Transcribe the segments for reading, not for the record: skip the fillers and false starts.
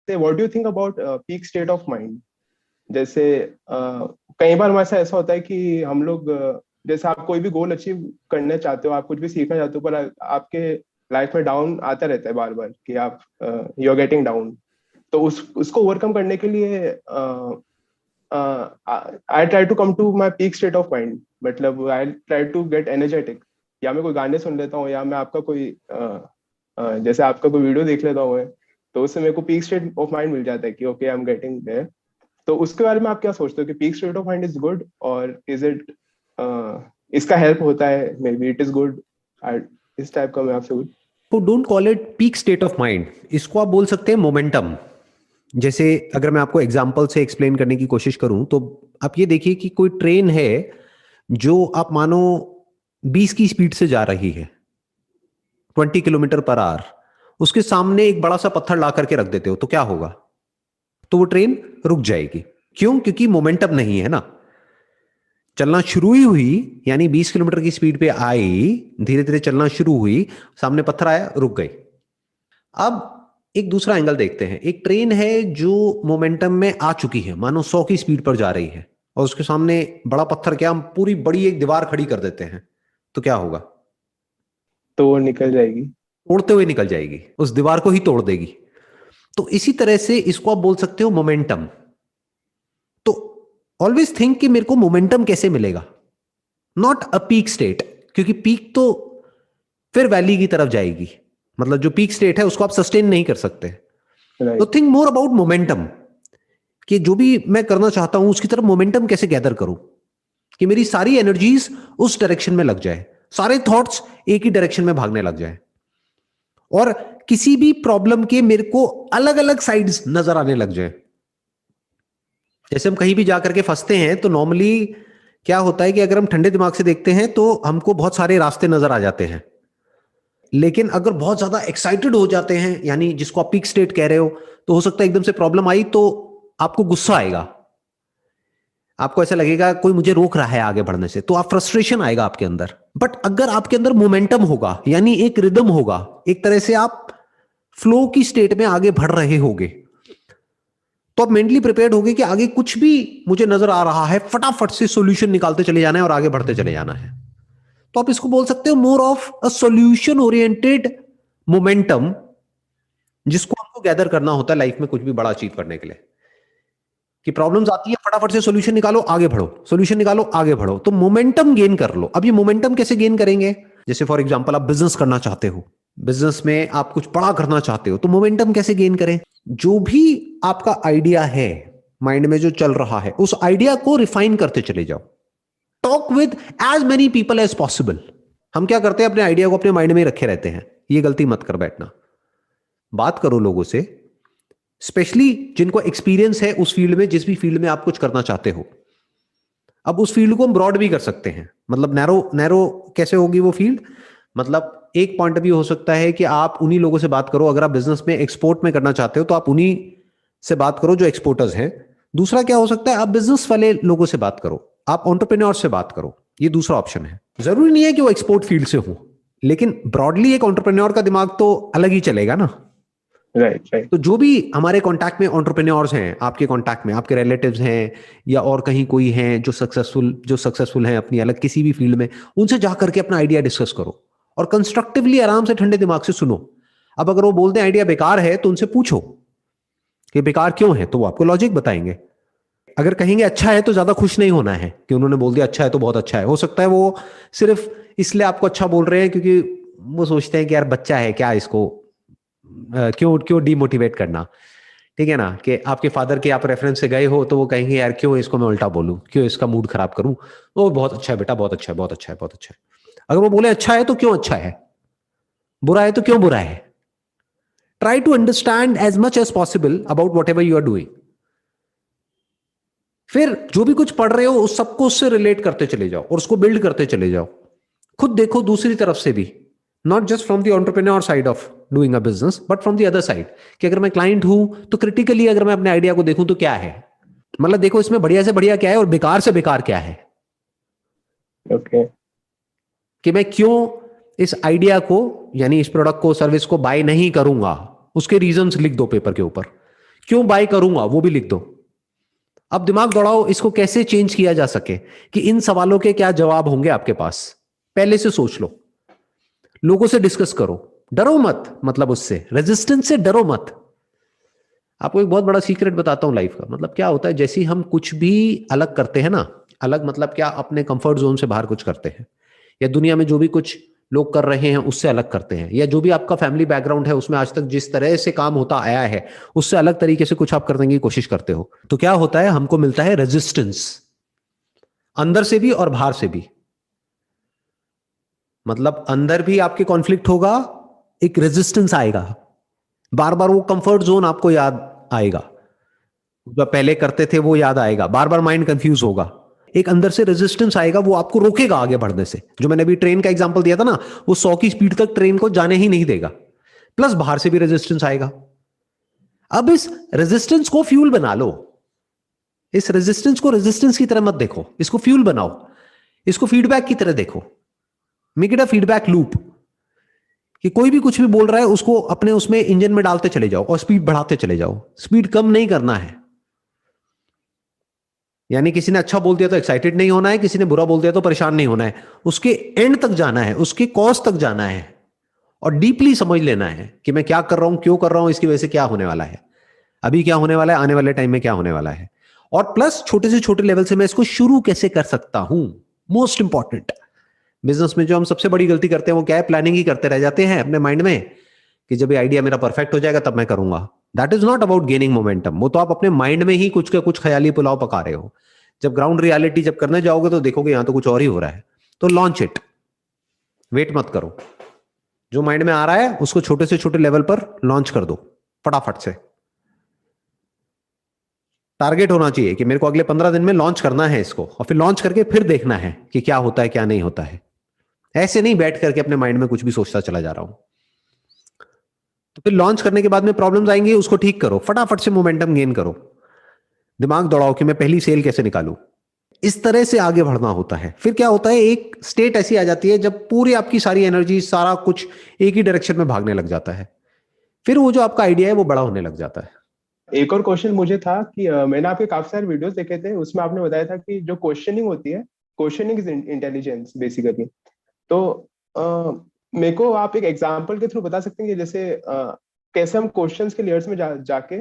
से what do you think about peak state of mind? जैसे कई बार हमारे साथ ऐसा होता है कि हम लोग जैसे आप कोई भी गोल अचीव करना चाहते हो, आप कुछ भी सीखना चाहते हो, पर आपके लाइफ में डाउन आता रहता है बार बार कि आप यू आर गेटिंग डाउन। तो उसको ओवरकम करने के लिए I try to come to my peak state of mind, मतलब I try to get energetic. या मैं कोई गाने सुन लेता हूँ, या मैं आपका कोई जैसे आपका कोई वीडियो देख लेता हूँ मैं, तो उससे मेरे को पीक स्टेट ऑफ माइंड मिल जाता है कि okay I am getting there. तो उसके बारे में आप क्या सोचते हो कि peak state of mind is good, और इज इट इसका हेल्प होता है, maybe it is good, इस टाइप का मैं आपसे कुछ। तो don't call it peak state of mind, इसको आप बोल सकते हैं मोमेंटम। जैसे अगर मैं आपको एग्जांपल से एक्सप्लेन करने की कोशिश करूं तो आप ये देखिए कि कोई ट्रेन है जो आप मानो 20 की स्पीड से जा रही है, 20 किलोमीटर पर आवर। उसके सामने एक बड़ा सा पत्थर ला करके रख देते हो तो क्या होगा? तो वो ट्रेन रुक जाएगी। क्यों? क्योंकि मोमेंटम नहीं है ना। चलना शुरू ही हुई, यानी 20 किलोमीटर की स्पीड पे आई, धीरे धीरे चलना शुरू हुई, सामने पत्थर आया, रुक गई। अब एक दूसरा एंगल देखते हैं। एक ट्रेन है जो मोमेंटम में आ चुकी है, मानो 100 की स्पीड पर जा रही है, और उसके सामने बड़ा पत्थर, क्या हम पूरी बड़ी एक दीवार खड़ी कर देते हैं, तो क्या होगा? तो वो निकल जाएगी। तोड़ते हुए निकल जाएगी, उस दीवार को ही तोड़ देगी। तो इसी तरह से इसको आप बोल सकते हो मोमेंटम। तो ऑलवेज थिंक कि मेरे को मोमेंटम कैसे मिलेगा, नॉट अ पीक स्टेट, क्योंकि पीक तो फिर वैली की तरफ जाएगी। मतलब जो पीक स्टेट है उसको आप सस्टेन नहीं कर सकते। तो right. Think more about momentum, कि जो भी मैं करना चाहता हूं उसकी तरफ मोमेंटम कैसे गैदर करूं कि मेरी सारी एनर्जीज उस डायरेक्शन में लग जाए, सारे थॉट्स एक ही डायरेक्शन में भागने लग जाए, और किसी भी प्रॉब्लम के मेरे को अलग अलग साइड्स नजर आने लग जाए। जैसे हम कहीं भी जाकर के फंसते हैं तो नॉर्मली क्या होता है कि अगर हम ठंडे दिमाग से देखते हैं तो हमको बहुत सारे रास्ते नजर आ जाते हैं। लेकिन अगर बहुत ज्यादा एक्साइटेड हो जाते हैं, यानी जिसको आप पीक स्टेट कह रहे हो, तो हो सकता है एकदम से प्रॉब्लम आई तो आपको गुस्सा आएगा, आपको ऐसा लगेगा कोई मुझे रोक रहा है आगे बढ़ने से, तो आप फ्रस्ट्रेशन आएगा आपके अंदर। बट अगर आपके अंदर मोमेंटम होगा, यानी एक रिदम होगा, एक तरह से आप फ्लो की स्टेट में आगे बढ़ रहे होगे, तो आप मेंटली प्रिपेयर्ड होगे कि आगे कुछ भी मुझे नजर आ रहा है, फटाफट से सॉल्यूशन निकालते चले जाना है और आगे बढ़ते चले जाना है। तो आप इसको बोल सकते हो more of a solution oriented momentum, जिसको हमको गैदर करना होता है लाइफ में कुछ भी बड़ा अचीव करने के लिए। कि प्रॉब्लम्स आती है, फटाफट से सॉल्यूशन निकालो, आगे बढ़ो, सॉल्यूशन निकालो, आगे बढ़ो, तो मोमेंटम गेन कर लो। अब ये मोमेंटम कैसे गेन करेंगे? जैसे फॉर एग्जांपल आप बिजनेस करना चाहते हो, बिजनेस में आप कुछ बड़ा करना चाहते हो, तो मोमेंटम कैसे गेन करें? जो भी आपका आइडिया है, माइंड में जो चल रहा है, उस आइडिया को रिफाइन करते चले जाओ। Talk with as many people as possible. हम क्या करते हैं, अपने आइडिया को अपने माइंड में ही रखे रहते हैं। ये गलती मत कर बैठना, बात करो लोगों से, स्पेशली जिनको एक्सपीरियंस है उस फील्ड में, जिस भी फील्ड में आप कुछ करना चाहते हो। अब उस फील्ड को हम ब्रॉड भी कर सकते हैं, मतलब नैरो नैरो कैसे होगी वो फील्ड? मतलब एक पॉइंट भी हो सकता है कि आप उन्हीं लोगों से बात करो, अगर आप बिजनेस में एक्सपोर्ट में करना चाहते हो तो आप उन्हीं से बात करो जो एक्सपोर्टर्स हैं। दूसरा क्या हो सकता है, आप बिजनेस वाले लोगों से बात करो, आप एंटरप्रेन्योर से बात करो। ये दूसरा ऑप्शन है। जरूरी नहीं है कि वो एक्सपोर्ट फील्ड से हो, लेकिन ब्रॉडली एक एंटरप्रेन्योर का दिमाग तो अलग ही चलेगा ना। राइट। राइट। तो जो भी हमारे कांटेक्ट में एंटरप्रेन्योर्स हैं, आपके कांटेक्ट में आपके रिलेटिव्स हैं या और कहीं कोई हैं जो सक्सेसफुल हैं अपनी अलग किसी भी फील्ड में, उनसे जाकर के अपना आइडिया डिस्कस करो और कंस्ट्रक्टिवली आराम से ठंडे दिमाग से सुनो। अब अगर वो बोलते हैं आइडिया बेकार है तो उनसे पूछो कि बेकार क्यों है, तो वो आपको लॉजिक बताएंगे। अगर कहेंगे अच्छा है तो ज्यादा खुश नहीं होना है कि उन्होंने बोल दिया अच्छा है तो बहुत अच्छा है। हो सकता है वो सिर्फ इसलिए आपको अच्छा बोल रहे हैं क्योंकि वो सोचते हैं कि यार बच्चा है क्या, इसको क्यों क्यों डीमोटिवेट करना। ठीक है ना, कि आपके फादर के आप रेफरेंस से गए हो तो वो कहेंगे यार क्यों इसको मैं उल्टा बोलूं, क्यों इसका मूड खराब करूं, वो बहुत अच्छा है बेटा, बहुत अच्छा है, बहुत अच्छा है, बहुत अच्छा है। अगर वो बोले अच्छा है तो क्यों अच्छा है, बुरा है तो क्यों बुरा है। Try to understand as much as possible about whatever you are doing. फिर जो भी कुछ पढ़ रहे हो उस सबको उससे रिलेट करते चले जाओ और उसको बिल्ड करते चले जाओ। खुद देखो दूसरी तरफ से भी, not just from the entrepreneur side of doing a business but from the other side, कि अगर मैं क्लाइंट हूं तो क्रिटिकली अगर मैं अपने आइडिया को देखूं तो क्या है, मतलब देखो इसमें बढ़िया से बढ़िया क्या है और बेकार से बेकार क्या है। ओके। कि मैं क्यों इस आइडिया को यानी इस प्रोडक्ट को सर्विस को बाय नहीं करूंगा, उसके रीजंस लिख दो पेपर के ऊपर। क्यों बाय करूंगा वो भी लिख दो। अब दिमाग दौड़ाओ इसको कैसे चेंज किया जा सके, कि इन सवालों के क्या जवाब होंगे आपके पास, पहले से सोच लो, लोगों से डिस्कस करो, डरो मत, मतलब उससे रेजिस्टेंस से डरो मत। आपको एक बहुत बड़ा सीक्रेट बताता हूं लाइफ का, मतलब क्या होता है जैसे ही हम कुछ भी अलग करते हैं ना, अलग मतलब क्या, अपने कंफर्ट जोन से बाहर कुछ करते हैं, या दुनिया में जो भी कुछ लोग कर रहे हैं उससे अलग करते हैं, या जो भी आपका फैमिली बैकग्राउंड है उसमें आज तक जिस तरह से काम होता आया है उससे अलग तरीके से कुछ आप करने की कोशिश करते हो, तो क्या होता है, हमको मिलता है रेजिस्टेंस, अंदर से भी और बाहर से भी। मतलब अंदर भी आपके कॉन्फ्लिक्ट होगा, एक रेजिस्टेंस आएगा, बार बार वो कंफर्ट जोन आपको याद आएगा, जो पहले करते थे वो याद आएगा, बार बार माइंड कंफ्यूज होगा, एक अंदर से रेजिस्टेंस आएगा, वो आपको रोकेगा आगे बढ़ने से। जो मैंने अभी ट्रेन का एग्जांपल दिया था ना, वो 100 की स्पीड तक ट्रेन को जाने ही नहीं देगा, प्लस बाहर से भी रेजिस्टेंस आएगा। अब इस रेजिस्टेंस को फ्यूल बना लो, इस रेजिस्टेंस को रेजिस्टेंस की तरह मत देखो, इसको फ्यूल बनाओ, इसको फीडबैक की तरह देखो, make it a feedback loop, कि कोई भी कुछ भी बोल रहा है उसको अपने उसमें इंजन में डालते चले जाओ और स्पीड बढ़ाते चले जाओ, स्पीड कम नहीं करना है। यानी किसी ने अच्छा बोल दिया तो एक्साइटेड नहीं होना है, किसी ने बुरा बोल दिया तो परेशान नहीं होना है, उसके एंड तक जाना है, उसके कॉज तक जाना है, और डीपली समझ लेना है कि मैं क्या कर रहा हूं, क्यों कर रहा हूं, इसकी वजह से क्या होने वाला है, अभी क्या होने वाला है, आने वाले टाइम में क्या होने वाला है, और प्लस छोटे से छोटे लेवल से मैं इसको शुरू कैसे कर सकता हूं। मोस्ट इंपॉर्टेंट, बिजनेस में जो हम सबसे बड़ी गलती करते हैं वो क्या है, प्लानिंग ही करते रह जाते हैं अपने माइंड में, कि जब ये आइडिया मेरा परफेक्ट हो जाएगा तब मैं करूंगा। That is not about gaining momentum, वो तो आप अपने माइंड में ही कुछ का कुछ ख्याली पुलाव पका रहे हो। जब ग्राउंड रियलिटी जब करने जाओगे तो देखोगे यहां तो कुछ और ही हो रहा है, तो लॉन्च इट, वेट मत करो, जो माइंड में आ रहा है उसको छोटे से छोटे लेवल पर लॉन्च कर दो फटाफट से। टारगेट होना चाहिए कि मेरे को अगले 15 दिन में लॉन्च करना है इसको, और फिर लॉन्च करके फिर देखना है कि क्या होता है क्या नहीं होता है। ऐसे नहीं बैठ करके अपने माइंड में कुछ भी सोचता चला जा रहा हूं। तो फिर लॉन्च करने के बाद में प्रॉब्लम्स आएंगी, उसको ठीक करो, फटाफट से मोमेंटम गेन करो, दिमाग दौड़ाओ कि मैं पहली सेल कैसे निकालूं। इस तरह से आगे बढ़ना होता है। फिर क्या होता है, एक स्टेट ऐसी आ जाती है जब पूरी आपकी सारी एनर्जी, सारा कुछ एक ही डायरेक्शन में भागने लग जाता है, फिर वो जो आपका आइडिया है वो बड़ा होने लग जाता है। एक और क्वेश्चन मुझे था कि मैंने आपके काफी सारे वीडियोस देखे थे, उसमें आपने बताया था कि जो क्वेश्चनिंग होती है, क्वेश्चनिंग इज इंटेलिजेंस बेसिकली। तो अ, मेरे को आप एक एग्जांपल के थ्रू बता सकते हैं कि जैसे कैसे हम क्वेश्चंस के लेयर्स में जाके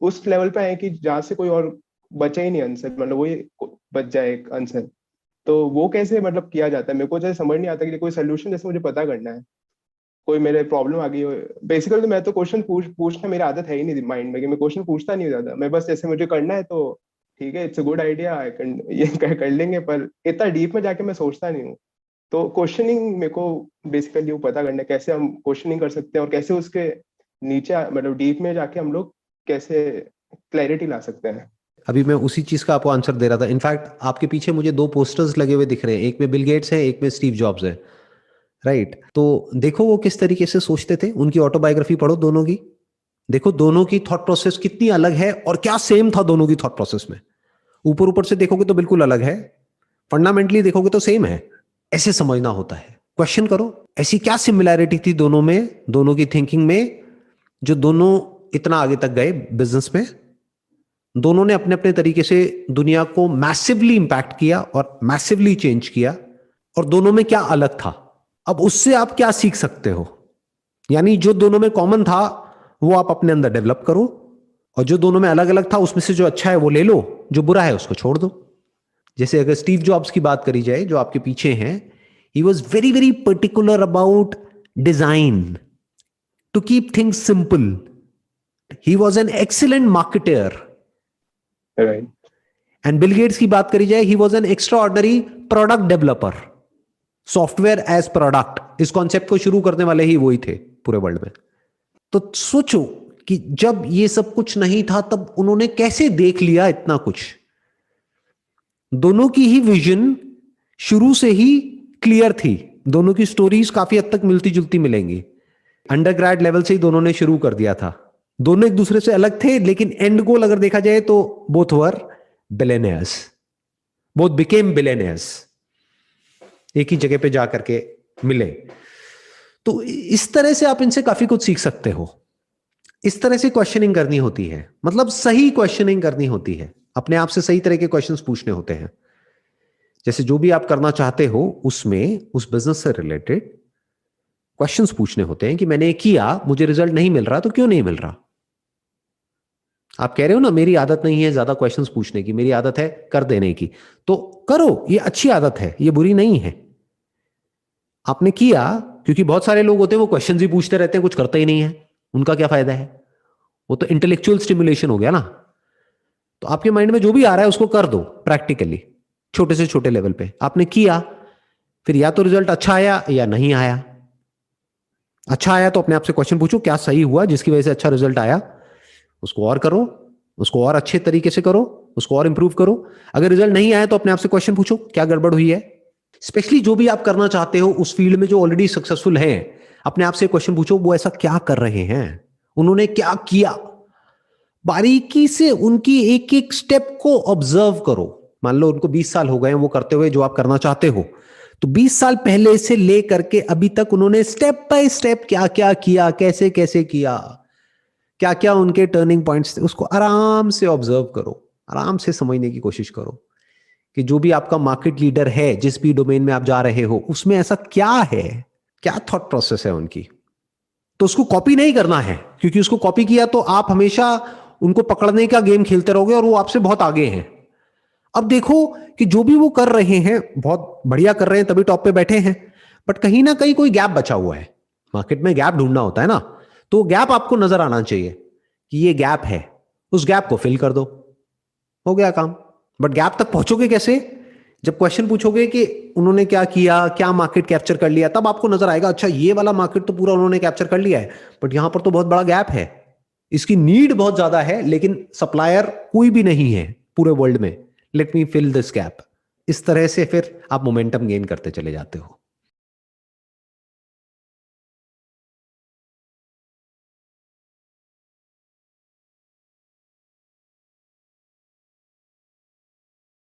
उस लेवल पे आए कि जहाँ से कोई और बचा ही नहीं आंसर, मतलब वही बच जाए एक आंसर। तो वो कैसे मतलब किया जाता है, मेरे को जैसे समझ नहीं आता कि कोई सोल्यूशन जैसे मुझे पता करना है, कोई मेरे प्रॉब्लम आ गई हो। बेसिकली तो मैं तो क्वेश्चन पूछना मेरी आदत है ही नहीं माइंड में, कि मैं क्वेश्चन पूछता नहीं ज्यादा, मैं बस जैसे मुझे करना है तो ठीक है, इट्स अ गुड आइडिया, ये कर लेंगे, पर इतना डीप में जाके मैं सोचता नहीं हूँ। तो क्वेश्चनिंग मेरे को बेसिकली वो पता करना है, कैसे हम क्वेश्चनिंग कर सकते हैं और कैसे उसके नीचे मतलब डीप में जाके हम लोग कैसे क्लैरिटी ला सकते हैं। अभी मैं उसी चीज का आपको आंसर दे रहा था। इनफैक्ट आपके पीछे मुझे 2 पोस्टर्स लगे हुए दिख रहे हैं, एक में बिल गेट्स है, एक में स्टीव जॉब्स है, राइट? तो देखो वो किस तरीके से सोचते थे, उनकी ऑटोबायोग्राफी पढ़ो दोनों की, देखो दोनों की थॉट प्रोसेस कितनी अलग है और क्या सेम था दोनों की थॉट प्रोसेस में। ऊपर ऊपर से देखोगे तो बिल्कुल अलग है, फंडामेंटली देखोगे तो सेम है। ऐसे समझना होता है, क्वेश्चन करो ऐसी क्या सिमिलैरिटी थी दोनों में, दोनों की थिंकिंग में, जो दोनों इतना आगे तक गए बिजनेस में। दोनों ने अपने अपने तरीके से दुनिया को मैसिवली इंपैक्ट किया और मैसिवली चेंज किया, और दोनों में क्या अलग था, अब उससे आप क्या सीख सकते हो। यानी जो दोनों में कॉमन था वो आप अपने अंदर डेवलप करो, और जो दोनों में अलग अलग था उसमें से जो अच्छा है वो ले लो, जो बुरा है उसको छोड़ दो। जैसे अगर स्टीव जॉब्स की बात करी जाए जो आपके पीछे हैं, he was very very particular about design, to keep things simple. He was an excellent marketer. Right. And Bill Gates की बात करी जाए, he was an extraordinary product developer, software as product, इस कॉन्सेप्ट को शुरू करने वाले ही वही थे पूरे वर्ल्ड में। तो सोचो कि जब ये सब कुछ नहीं था तब उन्होंने कैसे देख लिया इतना कुछ। दोनों की ही विजन शुरू से ही क्लियर थी, दोनों की स्टोरीज काफी हद तक मिलती जुलती मिलेंगी। अंडरग्रेड लेवल से ही दोनों ने शुरू कर दिया था, दोनों एक दूसरे से अलग थे, लेकिन एंड गोल अगर देखा जाए तो both were billionaires, both became billionaires, एक ही जगह पे जाकर के मिले। तो इस तरह से आप इनसे काफी कुछ सीख सकते हो। इस तरह से क्वेश्चनिंग करनी होती है, मतलब सही क्वेश्चनिंग करनी होती है, अपने आप से सही तरह के क्वेश्चंस पूछने होते हैं। जैसे जो भी आप करना चाहते हो उसमें उस बिजनेस से रिलेटेड क्वेश्चंस पूछने होते हैं कि मैंने किया, मुझे रिजल्ट नहीं मिल रहा, तो क्यों नहीं मिल रहा। आप कह रहे हो ना मेरी आदत नहीं है ज्यादा क्वेश्चंस पूछने की, मेरी आदत है कर देने की, तो करो, ये अच्छी आदत है, ये बुरी नहीं है। आपने किया, क्योंकि बहुत सारे लोग होते हैं वो क्वेश्चंस ही पूछते रहते हैं, कुछ करते ही नहीं है, उनका क्या फायदा है। वो तो इंटेलेक्चुअल स्टिमुलेशन हो गया ना। तो आपके माइंड में जो भी आ रहा है उसको कर दो प्रैक्टिकली, छोटे से छोटे लेवल पे। आपने किया, फिर या तो रिजल्ट अच्छा आया या नहीं आया। अच्छा आया तो अपने आप से क्वेश्चन पूछो क्या सही हुआ जिसकी वजह से अच्छा रिजल्ट आया, उसको और करो, उसको और अच्छे तरीके से करो, उसको और इंप्रूव करो। अगर रिजल्ट नहीं आया तो अपने आप से क्वेश्चन पूछो क्या गड़बड़ हुई है। स्पेशली जो भी आप करना चाहते हो उस फील्ड में जो ऑलरेडी सक्सेसफुल है, अपने आप से क्वेश्चन पूछो वो ऐसा क्या कर रहे हैं, उन्होंने क्या किया। बारीकी से उनकी एक एक स्टेप को ऑब्जर्व करो। मान लो उनको 20 साल हो गए हैं वो करते हुए जो आप करना चाहते हो, तो 20 साल पहले से लेकर के अभी तक उन्होंने स्टेप बाय स्टेप क्या क्या किया, कैसे कैसे किया, क्या क्या उनके टर्निंग पॉइंट्स थे, उसको आराम से ऑब्जर्व करो, आराम से समझने की कोशिश करो कि जो भी आपका मार्केट लीडर है, जिस भी डोमेन में आप जा रहे हो, उसमें ऐसा क्या है, क्या थॉट प्रोसेस है उनकी। तो उसको कॉपी नहीं करना है, क्योंकि उसको कॉपी किया तो आप हमेशा उनको पकड़ने का गेम खेलते रहोगे और वो आपसे बहुत आगे हैं। अब देखो कि जो भी वो कर रहे हैं बहुत बढ़िया कर रहे हैं, तभी टॉप पे बैठे हैं, बट कहीं ना कहीं कोई गैप बचा हुआ है। मार्केट में गैप ढूंढना होता है ना, तो गैप आपको नजर आना चाहिए कि ये गैप है, उस गैप को फिल कर दो, हो गया काम। बट गैप तक पहुंचोगे कैसे, जब क्वेश्चन पूछोगे कि उन्होंने क्या किया, क्या मार्केट कैप्चर कर लिया, तब आपको नजर आएगा अच्छा ये वाला मार्केट तो पूरा उन्होंने कैप्चर कर लिया है, बट यहां पर तो बहुत बड़ा गैप है, इसकी नीड बहुत ज्यादा है लेकिन सप्लायर कोई भी नहीं है पूरे वर्ल्ड में, let me fill this gap. इस तरह से फिर आप मोमेंटम गेन करते चले जाते हो।